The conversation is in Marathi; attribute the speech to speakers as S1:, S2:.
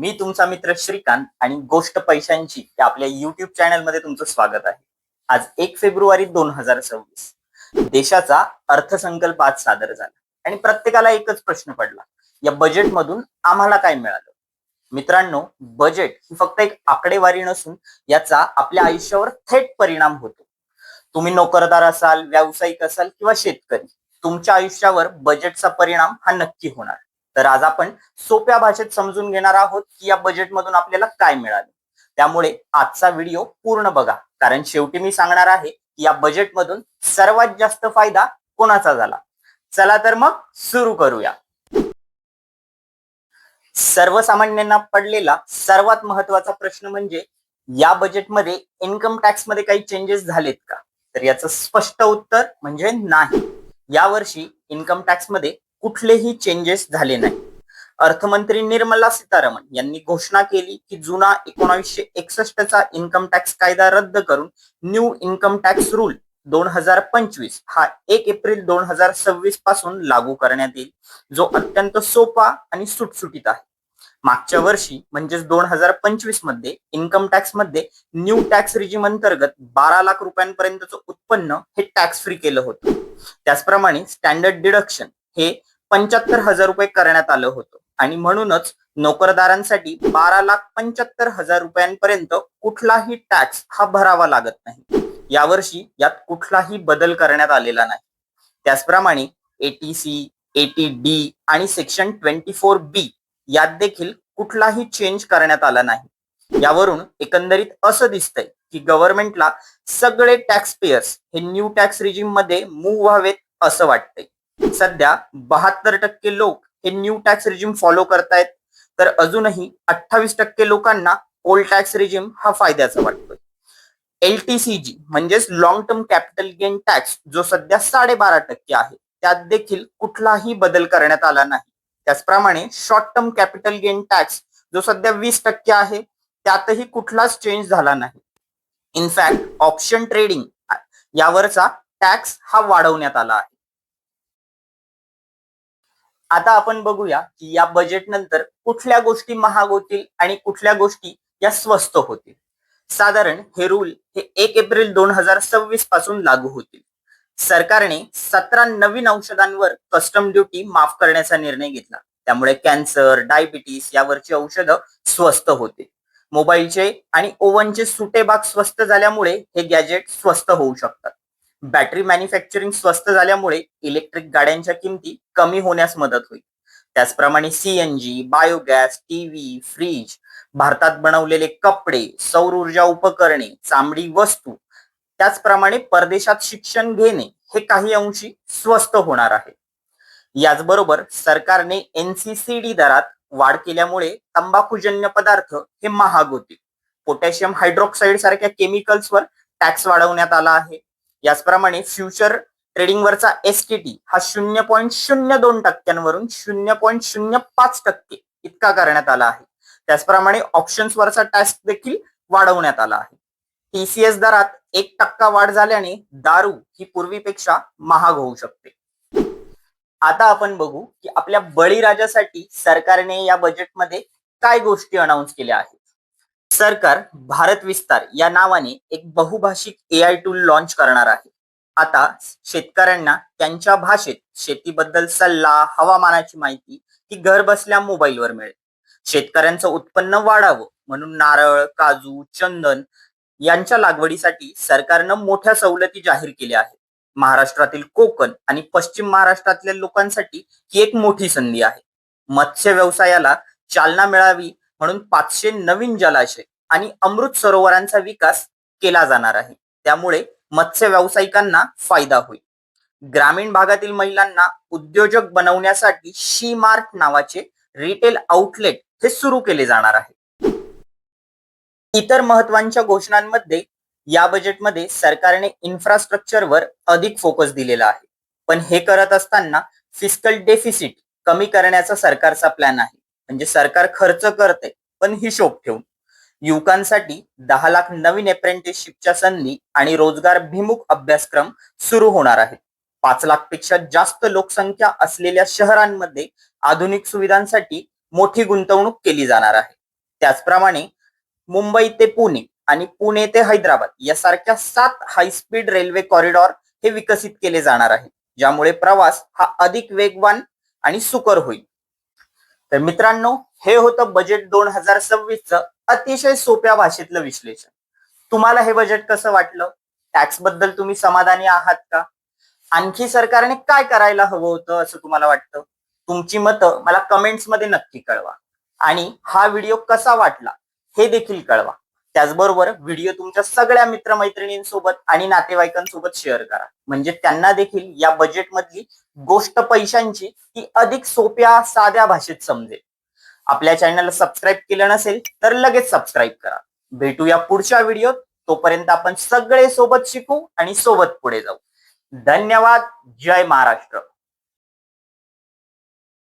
S1: मी तुमचा मित्र श्रीकांत आणि गोष्ट पैशांची या आपल्या युट्यूब चॅनल मध्ये तुमचं स्वागत आहे. आज 1 फेब्रुवारी 2026 देशाचा अर्थसंकल्प आज सादर झाला आणि प्रत्येकाला एकच प्रश्न पडला, या बजेटमधून आम्हाला काय मिळालं? मित्रांनो, बजेट ही फक्त एक आकडेवारी नसून याचा आपल्या आयुष्यावर थेट परिणाम होतो. तुम्ही नोकरदार असाल, व्यावसायिक असाल किंवा शेतकरी, तुमच्या आयुष्यावर बजेटचा परिणाम हा नक्की होणार. तर आज आपण सोप्या भाषेत समजून घेणार आहोत की या बजेटमधून आपल्याला काय मिळाले. त्यामुळे आजचा व्हिडिओ पूर्ण बघा, कारण शेवटी मी सांगणार आहे की या बजेटमधून सर्वात जास्त फायदा कोणाचा झाला. चला तर मग सुरू करूया. सर्वसामान्यांना पडलेला सर्वात महत्वाचा प्रश्न म्हणजे या बजेटमध्ये इन्कम टॅक्स मध्ये काही चेंजेस झालेत का? तर याचं स्पष्ट उत्तर म्हणजे नाही. यावर्षी इन्कम टॅक्स मध्ये कुठलेही चेंजेस झाले नाही. अर्थमंत्री निर्मला सीतारामन यांनी घोषणा केली की जुना 1961 चा इन्कम टॅक्स कायदा रद्द करून न्यू इन्कम टॅक्स रूल 2025 हा 1 एप्रिल 2026 पासून लागू करण्यात येईल, जो अत्यंत सोपा आणि सुटसुटीत आहे. मागच्या वर्षी म्हणजेच 2025 मध्ये इन्कम टॅक्स मध्ये न्यू टॅक्स रिजिम अंतर्गत 12 लाख रुपयांपर्यंतचं उत्पन्न हे टॅक्स फ्री केलं होतं. त्याचप्रमाणे स्टँडर्ड डिडक्शन हे 75,000 रुपये करण्यात आलं होतं आणि म्हणूनच नोकरदारांसाठी 12,75,000 रुपयांपर्यंत कुठलाही टॅक्स हा भरावा लागत नाही. यावर्षी यात कुठलाही बदल करण्यात आलेला नाही. त्याचप्रमाणे एटीसी, एटीडी आणि सेक्शन 24B यात देखील कुठलाही चेंज करण्यात आला नाही. यावरून एकंदरीत असं दिसतंय की गव्हर्नमेंटला सगळे टॅक्स पेयर्स हे न्यू टॅक्स रिजिम मध्ये मूव्ह व्हावेत असं वाटतंय. सध्या 72% लोक हे न्यू टॅक्स रिजिम फॉलो करतायत, तर अजूनही 28% लोकांना ओल्ड टॅक्स रिजिम हा फायद्याचा वाटतोय. LTCG म्हणजेच long term capital gain tax जो सध्या 12.5% आहे, त्यात देखील कुठलाही बदल करण्यात आला नाही. त्याचप्रमाणे short term capital gain tax जो सध्या 20% आहे, त्यातही कुठलाच चेंज झाला नाही. इनफॅक्ट ऑप्शन ट्रेडिंग यावरचा टॅक्स हा वाढवण्यात आला आहे. आता आपण बघूया की या बजेट नंतर कुठल्या गोष्टी महाग होतील आणि कुठल्या गोष्टी या स्वस्त होतील. साधारण हे रूल हे 1 एप्रिल 2026 पासून लागू होतील. सरकारने 17 नवीन औषधांवर कस्टम ड्युटी माफ करण्याचा निर्णय घेतला. त्यामुळे कॅन्सर, डायबिटीस यावरची औषधं स्वस्त होतील. मोबाईलचे आणि ओव्हनचे सुटे भाग स्वस्त झाल्यामुळे हे गॅजेट स्वस्त होऊ शकतात. बॅटरी मॅन्युफॅक्चरिंग स्वस्त झाल्यामुळे इलेक्ट्रिक गाड्यांच्या किमती कमी होण्यास मदत होईल. त्याचप्रमाणे सीएनजी, बायोगॅस, टीव्ही, फ्रीज, भारतात बनवलेले कपडे, सौर ऊर्जा उपकरणे, चामडी वस्तू, त्याचप्रमाणे परदेशात शिक्षण घेणे हे काही अंशी स्वस्त होणार आहे. याचबरोबर सरकारने एनसीसीडी दरात वाढ केल्यामुळे तंबाखूजन्य पदार्थ हे महाग होतील. पोटॅशियम हायड्रोक्साईड सारख्या केमिकल्सवर टॅक्स वाढवण्यात आला आहे. याचप्रमाणे फ्युचर ट्रेडिंगवरचा एसटीटी हा 0.02% 0.05% इतका करण्यात आला आहे. त्याचप्रमाणे ऑप्शन्सवरचा टॅक्स देखील वाढवण्यात आला आहे. टीसीएस दरात 1% वाढ झाल्याने दारू ही पूर्वीपेक्षा महाग होऊ शकते. आता आपण बघू की आपल्या बळीराजासाठी सरकारने या बजेटमध्ये काय गोष्टी अनाउन्स केल्या आहेत. सरकार भारत विस्तार या नावाने एक बहुभाषिक AI टूल लॉन्च करणार आहे. आता शेतकऱ्यांना त्यांच्या भाषेत शेतीबद्दल सल्ला, हवामानाची माहिती ही घर बसल्या मोबाईलवर मिळेल. शेतकऱ्यांचं उत्पन्न वाढावं म्हणून नारळ, काजू, चंदन यांच्या लागवडीसाठी सरकारनं मोठ्या सवलती जाहीर केल्या आहेत. महाराष्ट्रातील कोकण आणि पश्चिम महाराष्ट्रातल्या लोकांसाठी ही एक मोठी संधी आहे. मत्स्य व्यवसायाला चालना मिळावी म्हणून 500 नवीन जलाशय आणि अमृत सरोवरांचा विकास केला जाणार आहे. त्यामुळे मत्स्य व्यावसायिकांना फायदा होईल. ग्रामीण भागातील महिलांना उद्योजक बनवण्यासाठी शी मार्ट नावाचे रिटेल आउटलेट हे सुरू केले जाणार आहे. इतर महत्वाच्या घोषणांमध्ये या बजेटमध्ये सरकारने इन्फ्रास्ट्रक्चरवर अधिक फोकस दिलेला आहे. पण हे करत असताना फिस्कल डेफिसिट कमी करण्याचा सरकारचा प्लॅन आहे. म्हणजे सरकार खर्च करते पण हिशोब ठेवून. युवकांसाठी 10 लाख नवीन अप्रेंटिसशिपच्या संधी आणि रोजगारभिमुख अभ्यासक्रम सुरू होणार आहेत. 5 लाख पेक्षा जास्त लोकसंख्या असलेल्या शहरांमध्ये आधुनिक सुविधांसाठी मोठी गुंतवणूक केली जाणार आहे. त्याचप्रमाणे मुंबई ते पुणे आणि पुणे ते हैदराबाद यासारख्या 7 हायस्पीड रेल्वे कॉरिडॉर हे विकसित केले जाणार आहे, ज्यामुळे प्रवास हा अधिक वेगवान आणि सुकर होईल. तर मित्रांनो, हे होतं बजेट 2026चं अतिशय सोप्या भाषेतलं विश्लेषण. तुम्हाला हे बजेट कसं वाटलं? टॅक्स बद्दल तुम्ही समाधानी आहात का? आणखी सरकारने काय करायला हवं होतं असं तुम्हाला वाटतं? तुमची मतं मला कमेंट्स मध्ये नक्की कळवा. आणि हा व्हिडिओ कसा वाटला हे देखील कळवा. त्याचबरोबर व्हिडिओ तुमच्या सगळ्या मित्रमैत्रिणींसोबत आणि नातेवाईकांसोबत शेअर करा, म्हणजे त्यांना देखील या बजेटमधली गोष्ट पैशांची ही अधिक सोप्या साध्या भाषेत समजेल. आपल्या चॅनलला सबस्क्राईब केलं नसेल तर लगेच सबस्क्राईब करा. भेटूया पुढच्या व्हिडिओत. तोपर्यंत आपण सगळे सोबत शिकू आणि सोबत पुढे जाऊ. धन्यवाद. जय महाराष्ट्र.